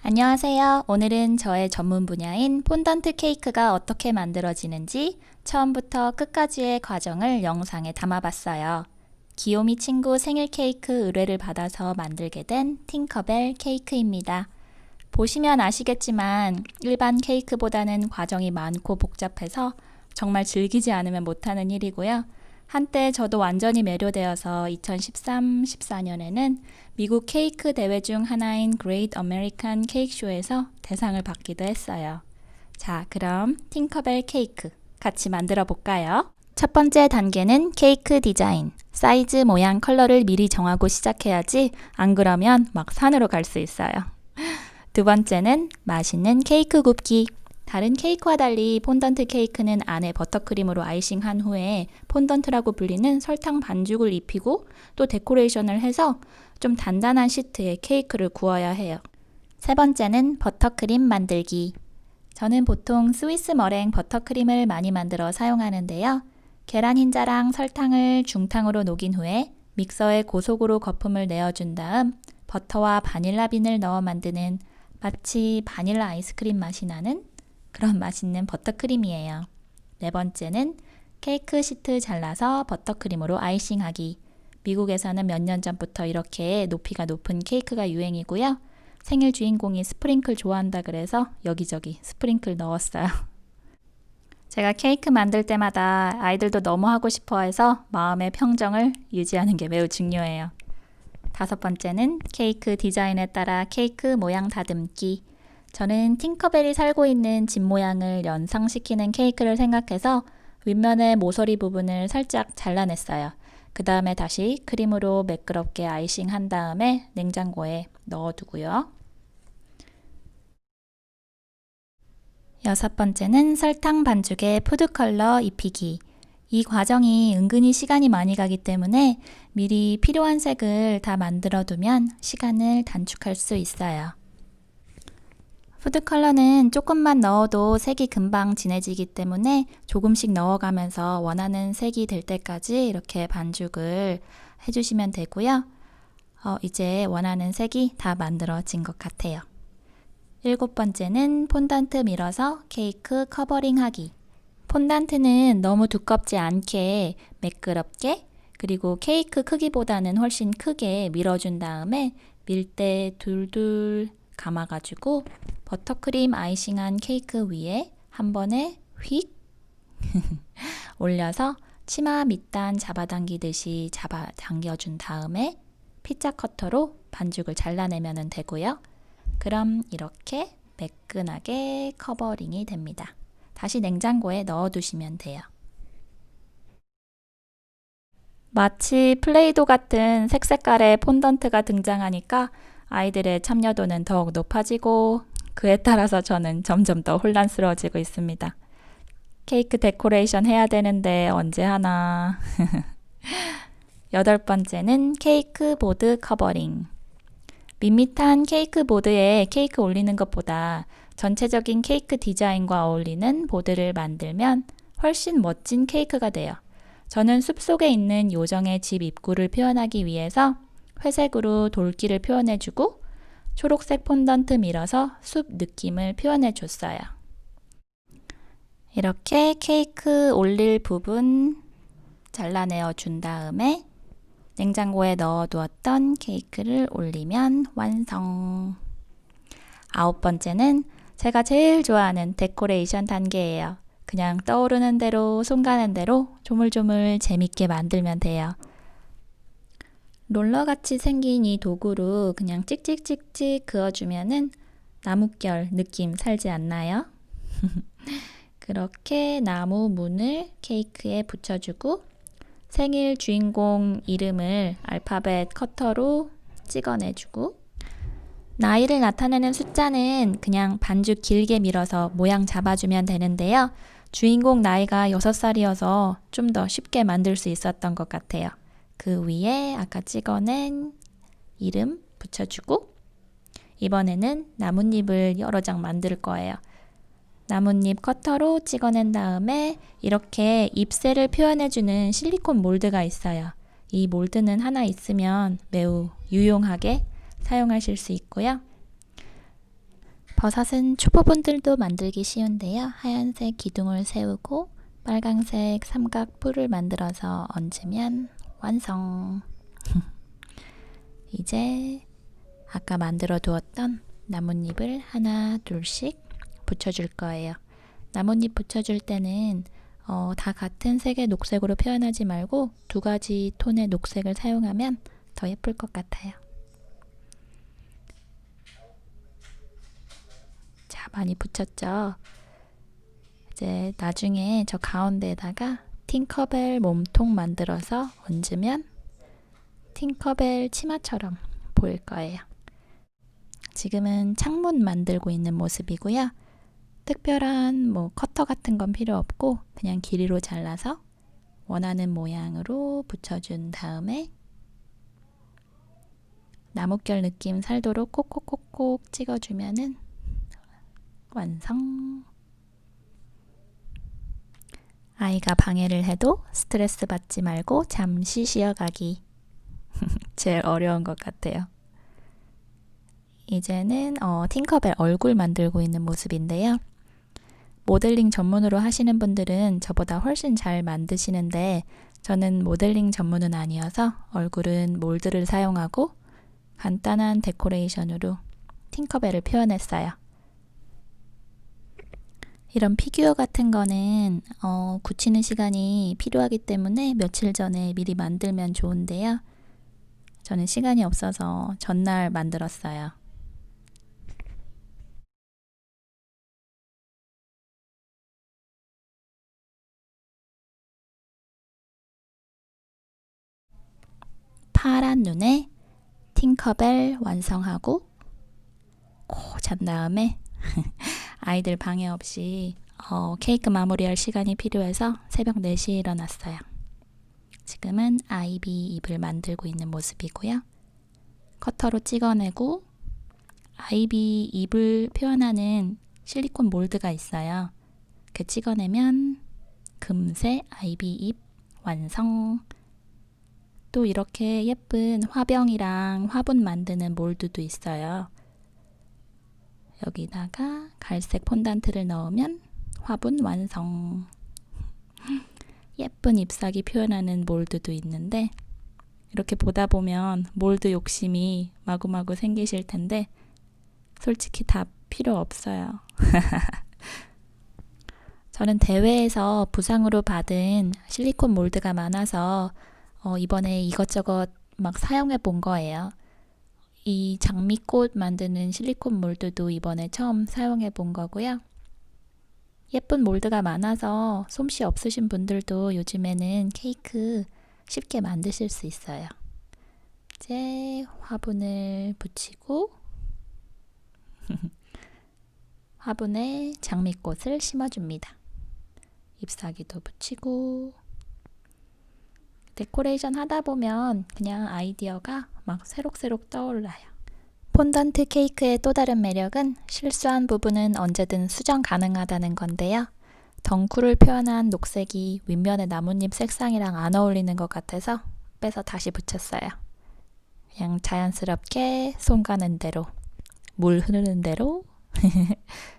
안녕하세요. 오늘은 저의 전문 분야인 폰던트 케이크가 어떻게 만들어지는지 처음부터 끝까지의 과정을 영상에 담아봤어요. 귀요미 친구 생일 케이크 의뢰를 받아서 만들게 된 팅커벨 케이크입니다. 보시면 아시겠지만 일반 케이크보다는 과정이 많고 복잡해서 정말 즐기지 않으면 못하는 일이고요. 한때 저도 완전히 매료되어서 2013-14년에는 미국 케이크 대회 중 하나인 Great American Cake Show에서 대상을 받기도 했어요. 자, 그럼 팅커벨 케이크 같이 만들어 볼까요? 첫 번째 단계는 케이크 디자인. 사이즈, 모양, 컬러를 미리 정하고 시작해야지 안 그러면 막 산으로 갈 수 있어요. 두 번째는 맛있는 케이크 굽기. 다른 케이크와 달리 폰던트 케이크는 안에 버터크림으로 아이싱한 후에 폰던트라고 불리는 설탕 반죽을 입히고 또 데코레이션을 해서 좀 단단한 시트에 케이크를 구워야 해요. 세 번째는 버터크림 만들기. 저는 보통 스위스 머랭 버터크림을 많이 만들어 사용하는데요. 계란 흰자랑 설탕을 중탕으로 녹인 후에 믹서에 고속으로 거품을 내어준 다음 버터와 바닐라 빈을 넣어 만드는 마치 바닐라 아이스크림 맛이 나는 그런 맛있는 버터크림이에요. 네 번째는 케이크 시트 잘라서 버터크림으로 아이싱하기. 미국에서는 몇 년 전부터 이렇게 높이가 높은 케이크가 유행이고요. 생일 주인공이 스프링클 좋아한다 그래서 여기저기 스프링클 넣었어요. 제가 케이크 만들 때마다 아이들도 너무 하고 싶어 해서 마음의 평정을 유지하는 게 매우 중요해요. 다섯 번째는 케이크 디자인에 따라 케이크 모양 다듬기. 저는 팅커벨이 살고 있는 집 모양을 연상시키는 케이크를 생각해서 윗면의 모서리 부분을 살짝 잘라냈어요. 그 다음에 다시 크림으로 매끄럽게 아이싱한 다음에 냉장고에 넣어두고요. 여섯 번째는 설탕 반죽에 푸드 컬러 입히기. 이 과정이 은근히 시간이 많이 가기 때문에 미리 필요한 색을 다 만들어 두면 시간을 단축할 수 있어요. 푸드 컬러는 조금만 넣어도 색이 금방 진해지기 때문에 조금씩 넣어가면서 원하는 색이 될 때까지 이렇게 반죽을 해주시면 되고요. 이제 원하는 색이 다 만들어진 것 같아요. 일곱 번째는 폰단트 밀어서 케이크 커버링 하기. 폰단트는 너무 두껍지 않게 매끄럽게 그리고 케이크 크기보다는 훨씬 크게 밀어준 다음에 밀대 둘둘 감아가지고 버터크림 아이싱한 케이크 위에 한 번에 휙 올려서 치마 밑단 잡아당기듯이 잡아당겨준 다음에 피자 커터로 반죽을 잘라내면 되고요. 그럼 이렇게 매끈하게 커버링이 됩니다. 다시 냉장고에 넣어두시면 돼요. 마치 플레이도 같은 색색깔의 폰던트가 등장하니까 아이들의 참여도는 더욱 높아지고 그에 따라서 저는 점점 더 혼란스러워지고 있습니다. 케이크 데코레이션 해야 되는데 언제 하나. 여덟 번째는 케이크 보드 커버링. 밋밋한 케이크 보드에 케이크 올리는 것보다 전체적인 케이크 디자인과 어울리는 보드를 만들면 훨씬 멋진 케이크가 돼요. 저는 숲속에 있는 요정의 집 입구를 표현하기 위해서 회색으로 돌길을 표현해주고 초록색 폰던트 밀어서 숲 느낌을 표현해줬어요. 이렇게 케이크 올릴 부분 잘라내어 준 다음에 냉장고에 넣어두었던 케이크를 올리면 완성. 아홉 번째는 제가 제일 좋아하는 데코레이션 단계예요. 그냥 떠오르는 대로 손 가는 대로 조물조물 재밌게 만들면 돼요. 롤러같이 생긴 이 도구로 그냥 찍찍찍찍 그어주면은 나뭇결 느낌 살지 않나요? 그렇게 나무 문을 케이크에 붙여주고 생일 주인공 이름을 알파벳 커터로 찍어내주고 나이를 나타내는 숫자는 그냥 반죽 길게 밀어서 모양 잡아주면 되는데요. 주인공 나이가 6살이어서 좀 더 쉽게 만들 수 있었던 것 같아요. 그 위에 아까 찍어낸 이름 붙여주고 이번에는 나뭇잎을 여러 장 만들 거예요. 나뭇잎 커터로 찍어낸 다음에 이렇게 잎새를 표현해주는 실리콘 몰드가 있어요. 이 몰드는 하나 있으면 매우 유용하게 사용하실 수 있고요. 버섯은 초보분들도 만들기 쉬운데요. 하얀색 기둥을 세우고 빨강색 삼각 뿔을 만들어서 얹으면 완성! 이제 아까 만들어 두었던 나뭇잎을 하나 둘씩 붙여줄 거예요. 나뭇잎 붙여줄 때는 다 같은 색의 녹색으로 표현하지 말고 두 가지 톤의 녹색을 사용하면 더 예쁠 것 같아요. 자, 많이 붙였죠? 이제 나중에 저 가운데에다가 팅커벨 몸통 만들어서 얹으면 팅커벨 치마처럼 보일 거예요. 지금은 창문 만들고 있는 모습이고요. 특별한 커터 같은 건 필요 없고 그냥 길이로 잘라서 원하는 모양으로 붙여준 다음에 나뭇결 느낌 살도록 콕콕콕콕 찍어주면은 완성! 아이가 방해를 해도 스트레스 받지 말고 잠시 쉬어가기. 제일 어려운 것 같아요. 이제는 팅커벨 얼굴 만들고 있는 모습인데요. 모델링 전문으로 하시는 분들은 저보다 훨씬 잘 만드시는데 저는 모델링 전문은 아니어서 얼굴은 몰드를 사용하고 간단한 데코레이션으로 팅커벨을 표현했어요. 이런 피규어 같은 거는 굳히는 시간이 필요하기 때문에 며칠 전에 미리 만들면 좋은데요. 저는 시간이 없어서 전날 만들었어요. 파란 눈에 팅커벨 완성하고 잔 다음에 아이들 방해 없이 케이크 마무리할 시간이 필요해서 새벽 4시에 일어났어요. 지금은 아이비 입을 만들고 있는 모습이고요. 커터로 찍어내고 아이비 입을 표현하는 실리콘 몰드가 있어요. 이렇게 찍어내면 금세 아이비 입 완성! 또 이렇게 예쁜 화병이랑 화분 만드는 몰드도 있어요. 여기다가 갈색 폰단트를 넣으면 화분 완성! 예쁜 잎사귀 표현하는 몰드도 있는데 이렇게 보다 보면 몰드 욕심이 마구마구 생기실 텐데 솔직히 다 필요 없어요. 저는 대회에서 부상으로 받은 실리콘 몰드가 많아서 이번에 이것저것 막 사용해 본 거예요. 이 장미꽃 만드는 실리콘 몰드도 이번에 처음 사용해 본 거고요. 예쁜 몰드가 많아서 솜씨 없으신 분들도 요즘에는 케이크 쉽게 만드실 수 있어요. 이제 화분을 붙이고 화분에 장미꽃을 심어줍니다. 잎사귀도 붙이고 데코레이션 하다 보면 그냥 아이디어가 막 새록새록 떠올라요. 폰던트 케이크의 또 다른 매력은 실수한 부분은 언제든 수정 가능하다는 건데요. 덩쿨을 표현한 녹색이 윗면의 나뭇잎 색상이랑 안 어울리는 것 같아서 빼서 다시 붙였어요. 그냥 자연스럽게 손 가는 대로, 물 흐르는 대로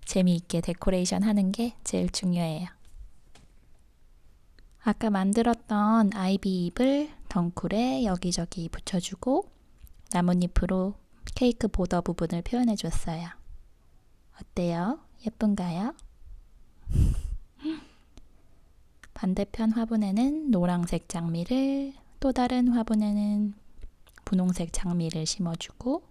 재미있게 데코레이션 하는 게 제일 중요해요. 아까 만들었던 아이비 잎을 덩쿨에 여기저기 붙여주고 나뭇잎으로 케이크 보더 부분을 표현해 줬어요. 어때요? 예쁜가요? 반대편 화분에는 노란색 장미를, 또 다른 화분에는 분홍색 장미를 심어주고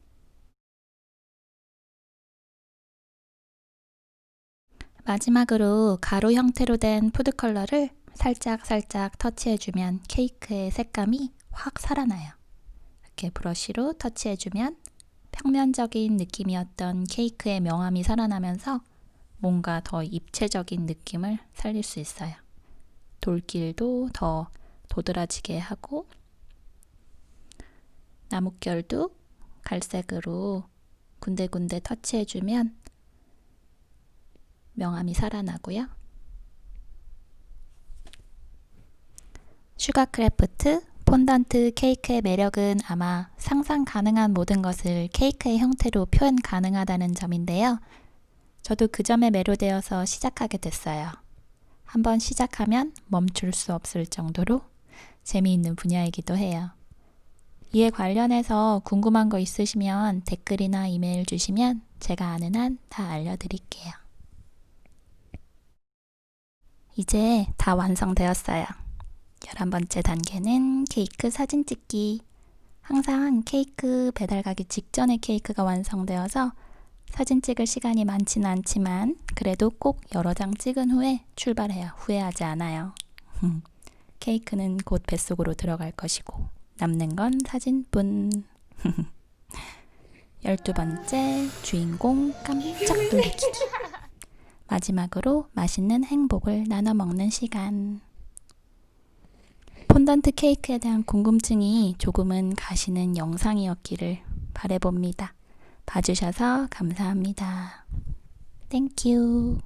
마지막으로 가루 형태로 된 푸드 컬러를 살짝 터치해주면 케이크의 색감이 확 살아나요. 이렇게 브러쉬로 터치해주면 평면적인 느낌이었던 케이크의 명암이 살아나면서 뭔가 더 입체적인 느낌을 살릴 수 있어요. 돌길도 더 도드라지게 하고 나뭇결도 갈색으로 군데군데 터치해주면 명암이 살아나고요. 슈가크래프트 폰던트 케이크의 매력은 아마 상상 가능한 모든 것을 케이크의 형태로 표현 가능하다는 점인데요. 저도 그 점에 매료되어서 시작하게 됐어요. 한번 시작하면 멈출 수 없을 정도로 재미있는 분야이기도 해요. 이에 관련해서 궁금한 거 있으시면 댓글이나 이메일 주시면 제가 아는 한 다 알려드릴게요. 이제 다 완성되었어요. 11번째 단계는 케이크 사진 찍기. 항상 케이크 배달 가기 직전에 케이크가 완성되어서 사진 찍을 시간이 많지는 않지만 그래도 꼭 여러 장 찍은 후에 출발해요. 후회하지 않아요. 케이크는 곧 뱃속으로 들어갈 것이고 남는 건 사진뿐. 12번째 주인공 깜짝 놀래키기. 마지막으로 맛있는 행복을 나눠 먹는 시간. 폰던트 케이크에 대한 궁금증이 조금은 가시는 영상이었기를 바라봅니다. 봐주셔서 감사합니다. 땡큐.